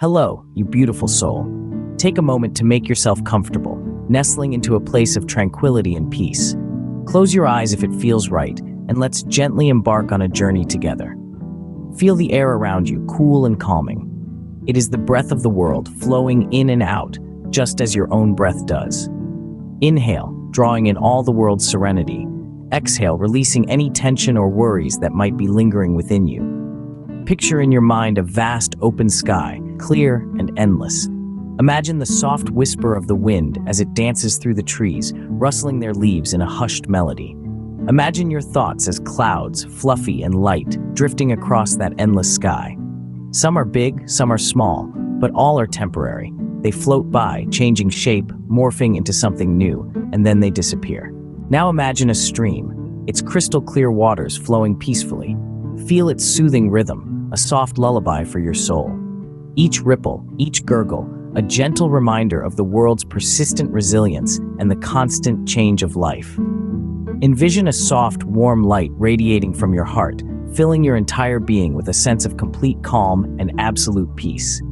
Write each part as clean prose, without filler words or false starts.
Hello, you beautiful soul. Take a moment to make yourself comfortable, nestling into a place of tranquility and peace. Close your eyes if it feels right, and let's gently embark on a journey together. Feel the air around you, cool and calming. It is the breath of the world, flowing in and out, just as your own breath does. Inhale, drawing in all the world's serenity. Exhale, releasing any tension or worries that might be lingering within you. Picture in your mind a vast open sky, clear and endless. Imagine the soft whisper of the wind as it dances through the trees, rustling their leaves in a hushed melody. Imagine your thoughts as clouds, fluffy and light, drifting across that endless sky. Some are big, some are small, but all are temporary. They float by, changing shape, morphing into something new, and then they disappear. Now imagine a stream, its crystal clear waters flowing peacefully. Feel its soothing rhythm, a soft lullaby for your soul. Each ripple, each gurgle, a gentle reminder of the world's persistent resilience and the constant change of life. Envision a soft, warm light radiating from your heart, filling your entire being with a sense of complete calm and absolute peace.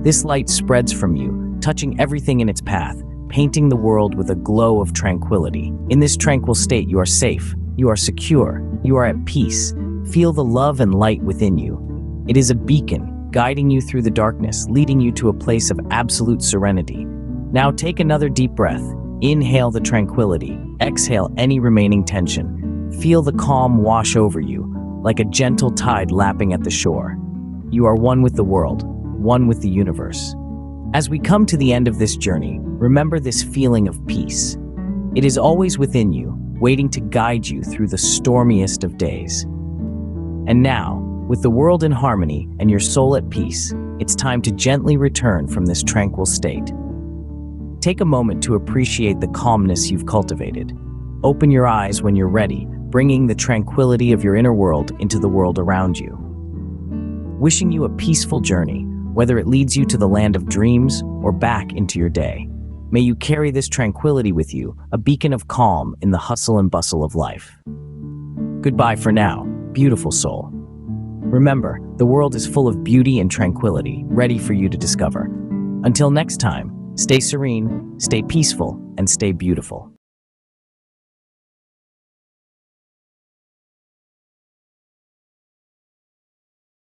This light spreads from you, touching everything in its path, painting the world with a glow of tranquility. In this tranquil state, you are safe, you are secure, you are at peace. Feel the love and light within you. It is a beacon, guiding you through the darkness, leading you to a place of absolute serenity. Now take another deep breath. Inhale the tranquility. Exhale any remaining tension. Feel the calm wash over you, like a gentle tide lapping at the shore. You are one with the world, one with the universe. As we come to the end of this journey, remember this feeling of peace. It is always within you, waiting to guide you through the stormiest of days. And now, with the world in harmony and your soul at peace, it's time to gently return from this tranquil state. Take a moment to appreciate the calmness you've cultivated. Open your eyes when you're ready, bringing the tranquility of your inner world into the world around you. Wishing you a peaceful journey, whether it leads you to the land of dreams or back into your day. May you carry this tranquility with you, a beacon of calm in the hustle and bustle of life. Goodbye for now, beautiful soul. Remember, the world is full of beauty and tranquility, ready for you to discover. Until next time, stay serene, stay peaceful, and stay beautiful.